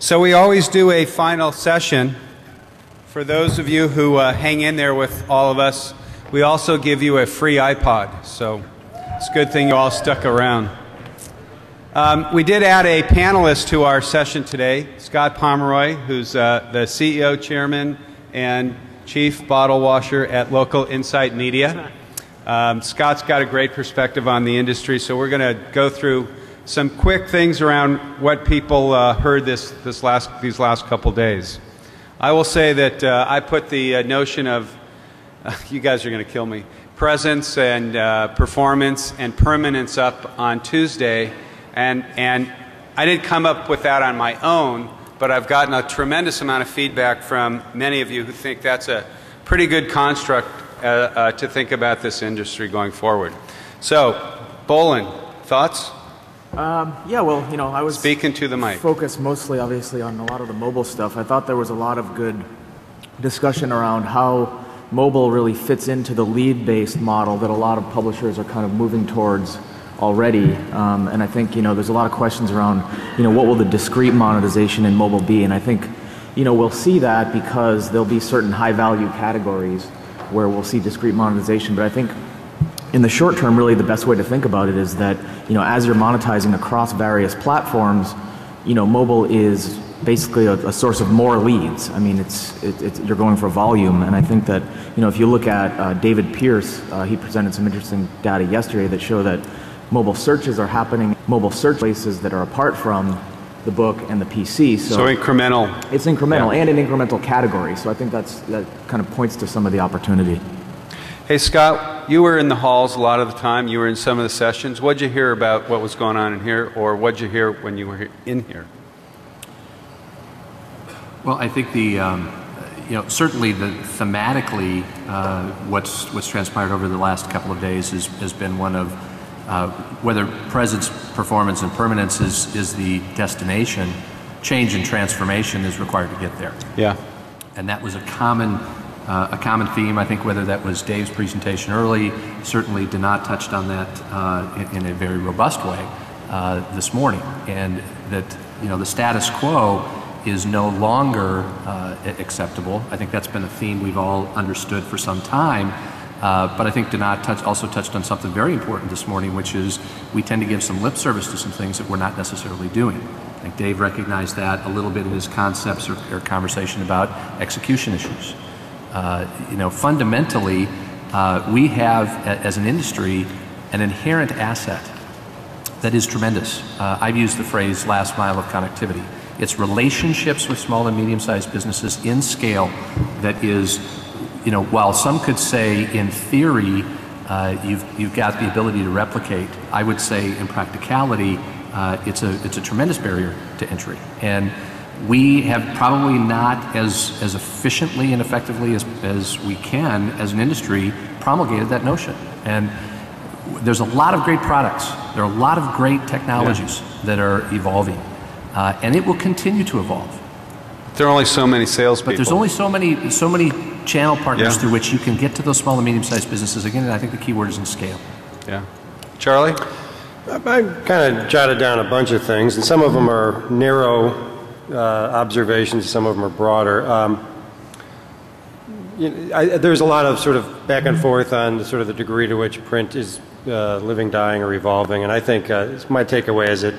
So we always do a final session. For those of you who hang in there with all of us, we also give you a free iPod. So it's a good thing you all stuck around. We did add a panelist to our session today, Scott Pomeroy, who's the CEO, Chairman, and Chief Bottle Washer at Local Insight Media. Scott's got a great perspective on the industry, so we're going to go through some quick things around what people heard these last couple days. I will say that I put the notion of, you guys are going to kill me, presence and performance and permanence up on Tuesday, and I didn't come up with that on my own, but I've gotten a tremendous amount of feedback from many of you who think that's a pretty good construct to think about this industry going forward. So, Boland, thoughts? Yeah, well, you know, I was speaking to the mic. Focused mostly, obviously, on a lot of the mobile stuff. I thought there was a lot of good discussion around how mobile really fits into the lead-based model that a lot of publishers are kind of moving towards already. And I think, you know, there's a lot of questions around, you know, what will the discrete monetization in mobile be? And I think, you know, we'll see that because there'll be certain high-value categories where we'll see discrete monetization. But I think in the short term, really the best way to think about it is that, you know, as you're monetizing across various platforms, you know, mobile is basically a source of more leads. I mean, you're going for volume, and I think that, you know, if you look at David Pierce, he presented some interesting data yesterday that show that mobile searches are happening, mobile search places that are apart from the book and the PC. So incremental. It's incremental, yeah, and in incremental categories. So I think that kind of points to some of the opportunity. Hey, Scott, you were in the halls a lot of the time. You were in some of the sessions. What did you hear about what was going on in here, or what did you hear when you were in here? Well, I think the, you know, certainly thematically, what's transpired over the last couple of days has been one of whether presence, performance, and permanence is the destination, change and transformation is required to get there. Yeah. And that was a common theme. I think whether that was Dave's presentation early, certainly Dinah touched on that in a very robust way this morning, and that, you know, the status quo is no longer acceptable. I think that's been a theme we've all understood for some time, but I think Dinah also touched on something very important this morning, which is we tend to give some lip service to some things that we're not necessarily doing. I think Dave recognized that a little bit in his concepts or conversation about execution issues. You know, fundamentally, we have, as an industry, an inherent asset that is tremendous. I've used the phrase last mile of connectivity. It's relationships with small and medium-sized businesses in scale that is, you know, while some could say in theory you've got the ability to replicate, I would say in practicality it's a tremendous barrier to entry. And we have probably not as efficiently and effectively as we can as an industry promulgated that notion. And there's a lot of great products. There are a lot of great technologies that are evolving. And it will continue to evolve. There are only so many salespeople. But there's only so many channel partners through which you can get to those small and medium-sized businesses. Again, and I think the key word is in scale. Yeah. Charlie? I kind of jotted down a bunch of things, and some of them are narrow observations, some of them are broader. There's a lot of sort of back and forth on sort of the degree to which print is living, dying, or evolving, and I think my takeaway is that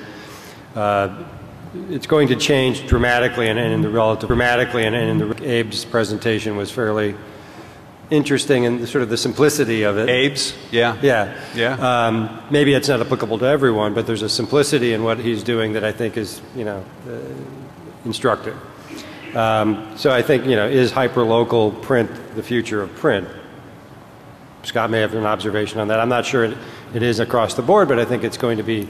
it's going to change dramatically, and in the Abe's presentation was fairly interesting, and sort of the simplicity of it. Abe's? Yeah. Yeah. Yeah. Maybe it's not applicable to everyone, but there's a simplicity in what he's doing that I think is, you know, instructive. So I think, you know, is hyperlocal print the future of print? Scott may have an observation on that. I'm not sure it is across the board, but I think it's going to be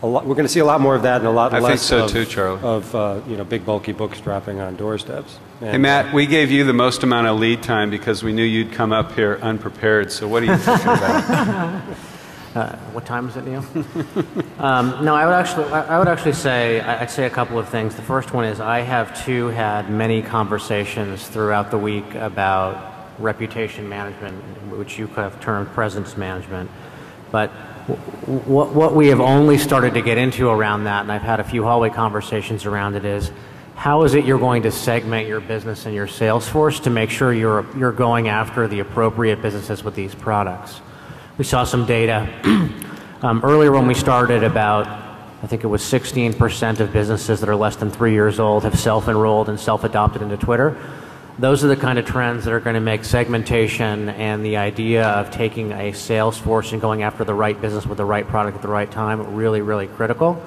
we're going to see a lot more of that and a lot less think so too, Charlie. of you know, big bulky books dropping on doorsteps. And, hey Matt, we gave you the most amount of lead time because we knew you'd come up here unprepared. So what are you thinking about? What time is it, Neil? No, I would actually say I'd say a couple of things. The first one is I have too had many conversations throughout the week about reputation management, which you have termed presence management. But what we have only started to get into around that, and I've had a few hallway conversations around it, is how is it you're going to segment your business and your sales force to make sure you're going after the appropriate businesses with these products. We saw some data earlier when we started about, I think it was 16% of businesses that are less than 3 years old have self-enrolled and self-adopted into Twitter. Those are the kind of trends that are going to make segmentation and the idea of taking a sales force and going after the right business with the right product at the right time really, really critical.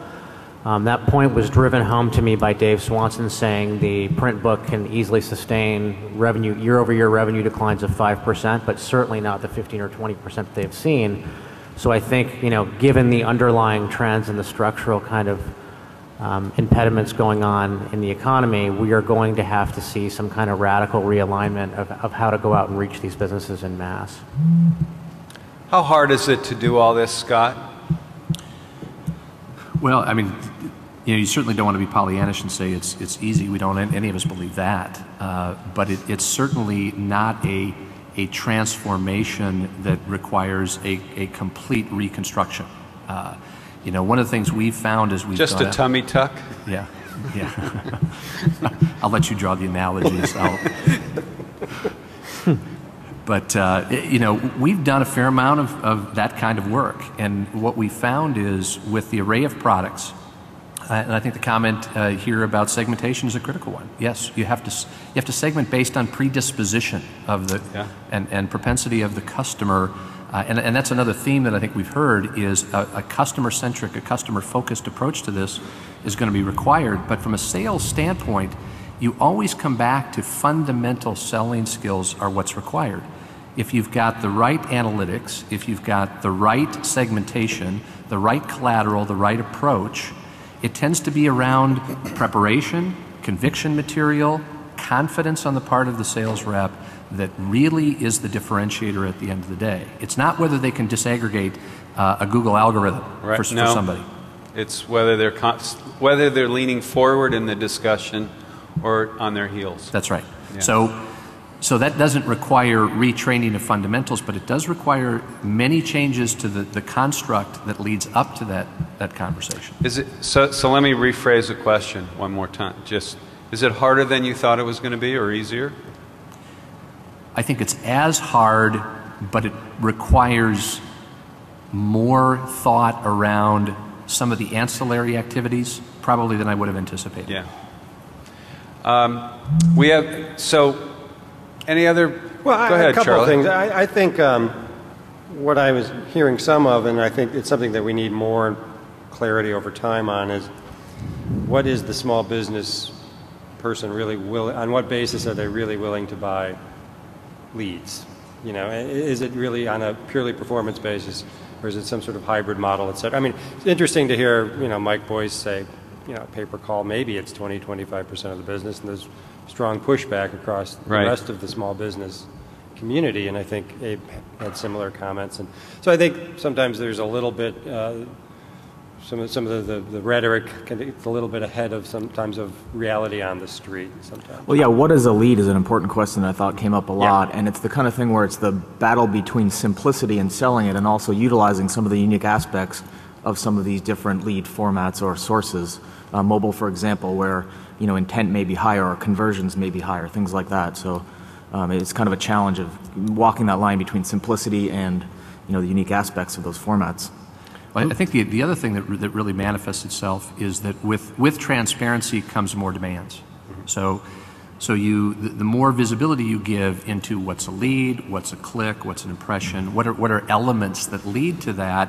That point was driven home to me by Dave Swanson saying the print book can easily sustain revenue, year-over-year revenue declines of 5%, but certainly not the 15 or 20% that they've seen. So I think, given the underlying trends and the structural kind of impediments going on in the economy, we are going to have to see some kind of radical realignment of how to go out and reach these businesses en masse. How hard is it to do all this, Scott? Well, I mean, you certainly don't want to be Pollyannish and say it's easy. We don't, any of us believe that. But it's certainly not a transformation that requires a complete reconstruction. One of the things we've found is we've just a tummy tuck. Yeah. I'll let you draw the analogies. But we've done a fair amount of that kind of work, and what we found is with the array of products, and I think the comment here about segmentation is a critical one. Yes, you have to segment based on predisposition of the and propensity of the customer. And that's another theme that I think we've heard is a customer-centric, a customer-focused approach to this is going to be required. But from a sales standpoint, you always come back to fundamental selling skills are what's required. If you've got the right analytics, if you've got the right segmentation, the right collateral, the right approach, it tends to be around preparation, conviction material, confidence on the part of the sales rep, that really is the differentiator at the end of the day. It's not whether they can disaggregate a Google algorithm for somebody. It's whether they're leaning forward in the discussion or on their heels. That's right. Yeah. So that doesn't require retraining of fundamentals, but it does require many changes to the construct that leads up to that conversation. So let me rephrase the question one more time. Is it harder than you thought it was going to be, or easier? I think it's as hard, but it requires more thought around some of the ancillary activities, probably than I would have anticipated. Yeah. Any other? Well, go ahead, a couple Charlie. of things. I think what I was hearing some of, and I think it's something that we need more clarity over time on, is what is the small business person really willing? On what basis are they really willing to buy leads? Is it really on a purely performance basis, or is it some sort of hybrid model, et cetera? I mean, it's interesting to hear, Mike Boyce say, pay-per-call, maybe it's 20-25% of the business, and there's strong pushback across the rest of the small business community, and I think Abe had similar comments. And so I think sometimes there's a little bit, some of the rhetoric it's a little bit ahead of sometimes of reality on the street sometimes. Well, yeah, what is a lead is an important question that I thought came up a lot, and it's the kind of thing where it's the battle between simplicity and selling it and also utilizing some of the unique aspects of some of these different lead formats or sources. Mobile, for example, where intent may be higher or conversions may be higher, things like that. So it's kind of a challenge of walking that line between simplicity and the unique aspects of those formats. Well, I think the other thing that really manifests itself is that with transparency comes more demands. So the more visibility you give into what's a lead, what's a click, what's an impression, what are elements that lead to that,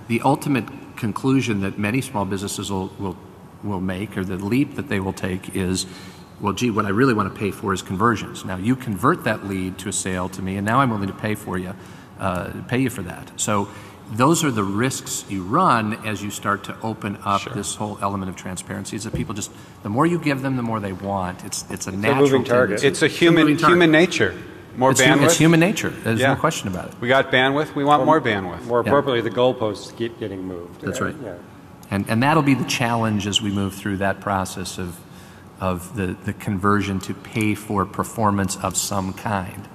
the ultimate conclusion that many small businesses will make, or the leap that they will take, is, well, gee, what I really want to pay for is conversions. Now you convert that lead to a sale to me, and now I'm willing to pay you for that. So those are the risks you run as you start to open up this whole element of transparency. Is that people just, the more you give them, the more they want. It's a natural moving target. It's a human nature. More bandwidth. It's human nature. There's no question about it. We got bandwidth. We want more bandwidth. More appropriately, the goalposts keep getting moved. That's right. Yeah. And that'll be the challenge as we move through that process of the conversion to pay for performance of some kind.